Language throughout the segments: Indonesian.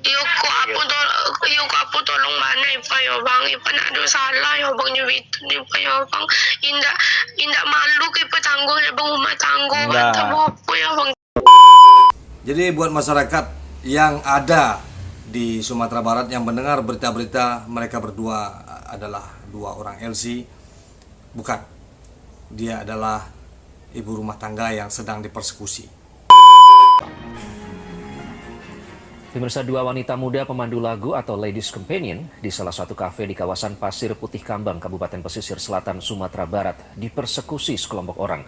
Yuk aku tolong mana Ipa ya bang. Ipa nak ada salah ya bang nyubitin Ipa ya bang. Indak malu ke Ipa tanggung ya bang rumah tanggung. Kata apa ya bang. Jadi buat masyarakat yang ada di Sumatera Barat yang mendengar berita-berita mereka berdua adalah dua orang LC, bukan. Dia adalah ibu rumah tangga yang sedang dipersekusi. Pemirsa, dua wanita muda pemandu lagu atau Ladies Companion di salah satu kafe di kawasan Pasir Putih Kambang, Kabupaten Pesisir Selatan, Sumatera Barat dipersekusi sekelompok orang.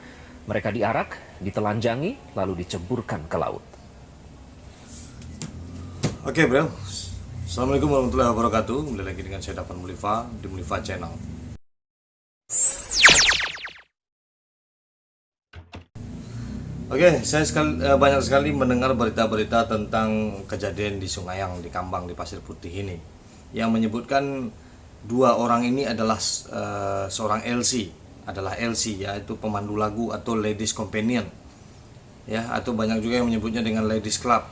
Mereka diarak, ditelanjangi, lalu diceburkan ke laut. Oke bro, Assalamualaikum warahmatullahi wabarakatuh. Kembali lagi dengan saya Dafan Mulifa di Mulifa Channel. Oke, saya banyak sekali mendengar berita-berita tentang kejadian di Sungayang, di Kambang, di Pasir Putih ini, yang menyebutkan dua orang ini adalah seorang LC, yaitu pemandu lagu atau Ladies Companion, ya, atau banyak juga yang menyebutnya dengan Ladies Club.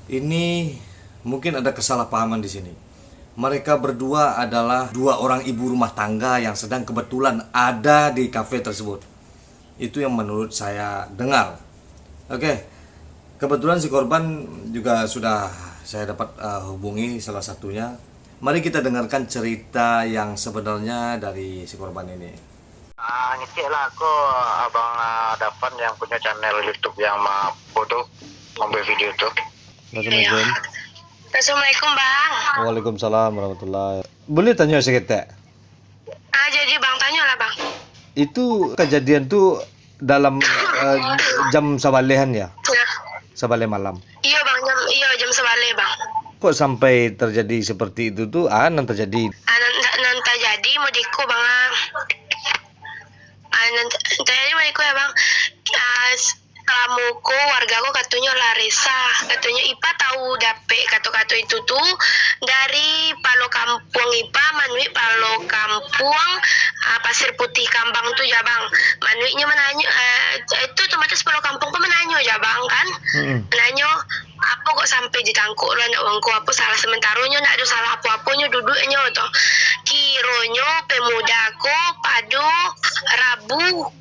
Ini mungkin ada kesalahpahaman di sini. Mereka berdua adalah dua orang ibu rumah tangga yang sedang kebetulan ada di kafe tersebut. Itu yang menurut saya dengar. Oke, kebetulan si korban juga sudah saya dapat hubungi salah satunya. Mari kita dengarkan cerita yang sebenarnya dari si korban ini. Ngecek lah aku abang Dafan yang punya channel YouTube yang foto ambil video tuh. Assalamualaikum. Assalamualaikum bang. Waalaikumsalam warahmatullahi. Boleh tanya sedikit? Jadi bang tanya lah bang. Itu kejadian tuh dalam jam sabalehan ya? Ya. Sabale malam. Iya bang, jam sebalik bang. Kok sampai terjadi seperti itu tuh? Nanti terjadi. Nanti jadi mau diko bang. Nanti jadi mau diko ya bang. Kamuku wargaku katanya Larissa, katanya Ipa tahu dapet kata-kata itu tuh dari Palo Kampung Ipa, Manui Palo Kampung Pasir Putih Kambang tuh ya bang. Manuinya menanya itu otomatis Palo Kampung kok menanya ya bang kan? Menanya apa kok sampai ditangkuk lo anak uangku apa salah sementaranya nak ada salah apa-apanya duduknya tuh. Kironyo pemudaku padu Rabu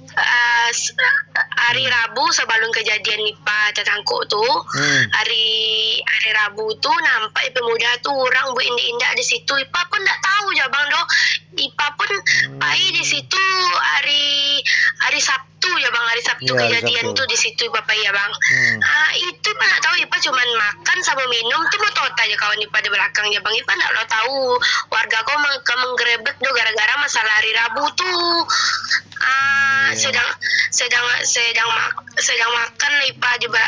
hari Rabu sebelum kejadian Ipa tertangkuk tuh hari Rabu tuh nampak pemuda tuh orang bu indah di situ. Ipa pun tak tahu ya bang doh. Ipa pun pai di situ hari Sabtu ya bang, hari Sabtu ya, kejadian Sabtu. Tuh di situ Bapak ya bang. Itu Ipa tak tahu. Ipa cuman makan sama minum tuh mau tot aja kawan Ipa di belakangnya bang. Ipa tak lo tahu warga kau menggerebek tuh gara-gara masalah hari Rabu tuh. Sedang makan Ipa juga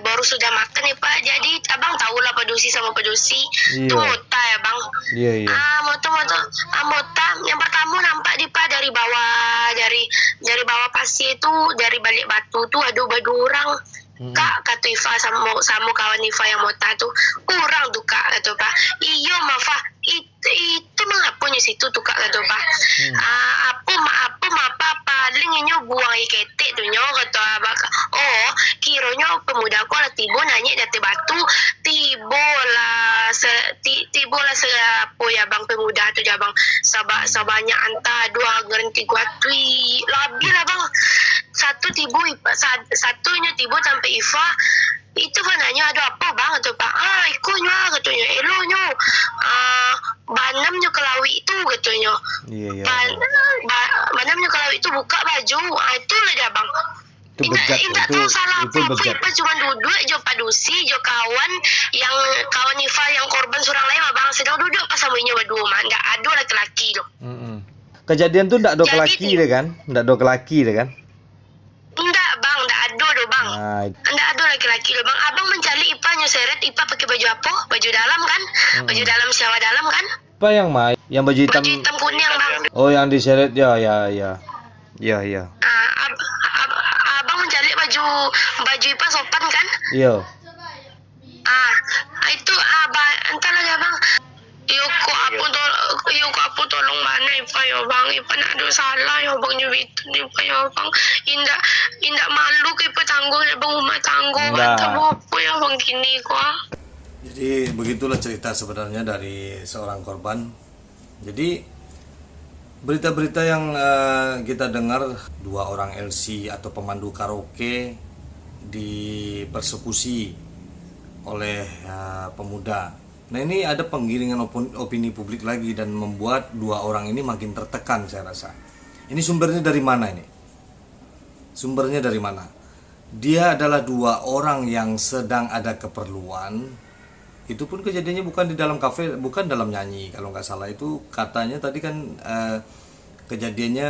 baru sudah makan Ipa. Jadi abang tahu lah pedusi sama pedusi itu mota ya bang. Iya. Mota yang pertama nampak Ipa dari bawah pasir itu, dari balik batu tuh ada orang. Kak kata Ifa sama kawan Ifa yang mota tuh kurang tuh kak kata Pak. Iyo maaf itu mengapunya situ tuh kak kata Pak. Apa paling inyo buang iketik tuh nyo kata abang. Oh kiranya pemuda ko lah tibo nanya dari batu tibo lah sepo ya bang pemuda tuh ya bang sebanyak anta dua gerenti gua tui lebih lah bang satunya tibo sampai Iva itu kan nanya ada apa bang atau pak ikunya katanya elonya banamnya kelawi itu katanya banamnya kelawi itu buka baju itu lah dia bang. Indah tahu salah apa Ipa cuma duduk jo padusi jo kawan Iva yang korban surang lain bang sedang duduk pas samunya berdua mah ndak ada laki-laki loh. Kejadian tuh ndak ada laki deh kan? Ndak ada laki deh kan? Enggak bang, enggak ada doh bang. Enggak ada laki-laki doh bang. Abang mencari Ipa nyoseret Ipa pakai baju apa? Baju dalam kan? Baju dalam syawa dalam kan? Apa yang mai? Yang baju hitam? Baju hitam kuning bang. Oh yang diseret ya. Abang mencari baju Ipa sopan kan? Iya. Itu abang entar lagi abang. Yo yuk apa tolong mana Ipa ya bang. Ipa nak ada salah ya bang itu Ipa ya bang. Indak malu ke Ipa tanggung ya bang rumah tanggung. Tapi apa ya bang kini gua. Jadi begitulah cerita sebenarnya dari seorang korban. Jadi berita-berita yang kita dengar, 2 orang LC atau pemandu karaoke dipersekusi oleh pemuda. Nah ini ada penggiringan opini publik lagi dan membuat 2 orang ini makin tertekan saya rasa. Ini sumbernya dari mana ini? Sumbernya dari mana? Dia adalah 2 orang yang sedang ada keperluan. Itu pun kejadiannya bukan di dalam kafe, bukan dalam nyanyi kalau nggak salah. Itu katanya tadi kan kejadiannya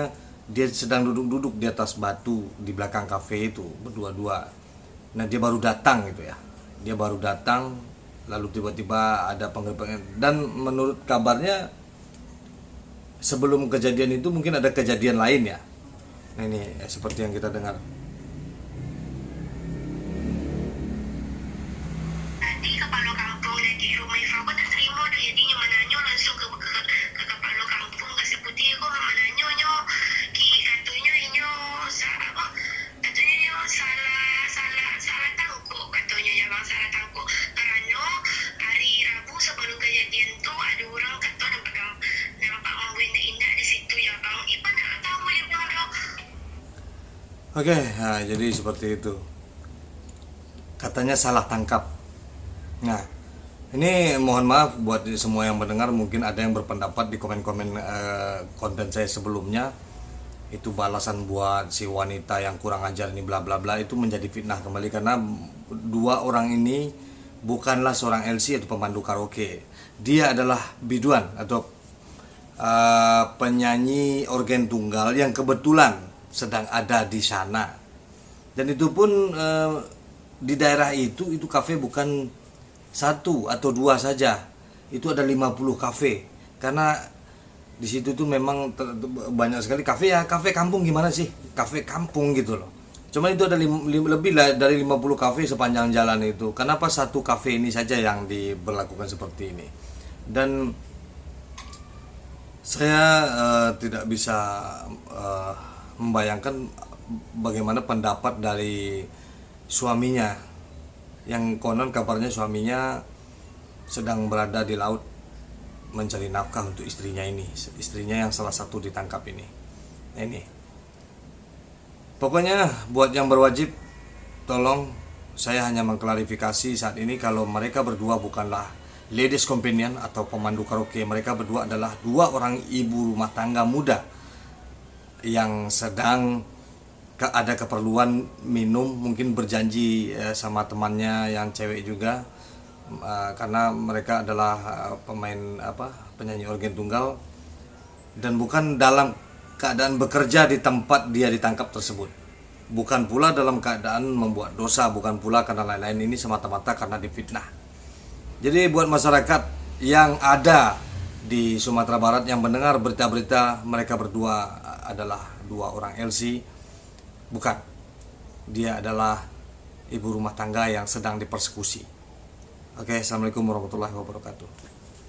dia sedang duduk-duduk di atas batu di belakang kafe itu berdua-dua. Nah dia baru datang gitu ya, dia baru datang lalu tiba-tiba ada penggerbekan. Dan menurut kabarnya sebelum kejadian itu mungkin ada kejadian lain ya. Nah ini seperti yang kita dengar. Oke, nah, jadi seperti itu. Katanya salah tangkap. Nah, ini mohon maaf buat semua yang mendengar, mungkin ada yang berpendapat di komen-komen konten saya sebelumnya itu balasan buat si wanita yang kurang ajar ini bla bla bla, itu menjadi fitnah kembali karena 2 orang ini bukanlah seorang LC atau pemandu karaoke. Dia adalah biduan atau penyanyi organ tunggal yang kebetulan sedang ada di sana. Dan itu pun di daerah itu kafe bukan 1 atau 2 saja. Itu ada 50 kafe. Karena di situ tuh memang banyak sekali kafe ya, kafe kampung gimana sih? Kafe kampung gitu loh. Cuma itu ada lebih dari 50 kafe sepanjang jalan itu. Kenapa 1 kafe ini saja yang diberlakukan seperti ini? Dan saya tidak bisa membayangkan bagaimana pendapat dari suaminya, yang konon kabarnya suaminya sedang berada di laut mencari nafkah untuk istrinya ini, istrinya yang salah satu ditangkap ini. Ini pokoknya buat yang berwajib, tolong saya hanya mengklarifikasi saat ini kalau mereka berdua bukanlah ladies companion atau pemandu karaoke. Mereka berdua adalah 2 orang ibu rumah tangga muda yang sedang ada keperluan minum, mungkin berjanji sama temannya yang cewek juga, karena mereka adalah penyanyi organ tunggal dan bukan dalam keadaan bekerja di tempat dia ditangkap tersebut, bukan pula dalam keadaan membuat dosa, bukan pula karena lain-lain. Ini semata-mata karena difitnah. Jadi buat masyarakat yang ada di Sumatera Barat yang mendengar berita-berita mereka berdua adalah 2 orang LC, bukan, dia adalah ibu rumah tangga yang sedang dipersekusi. Oke, assalamualaikum warahmatullahi wabarakatuh.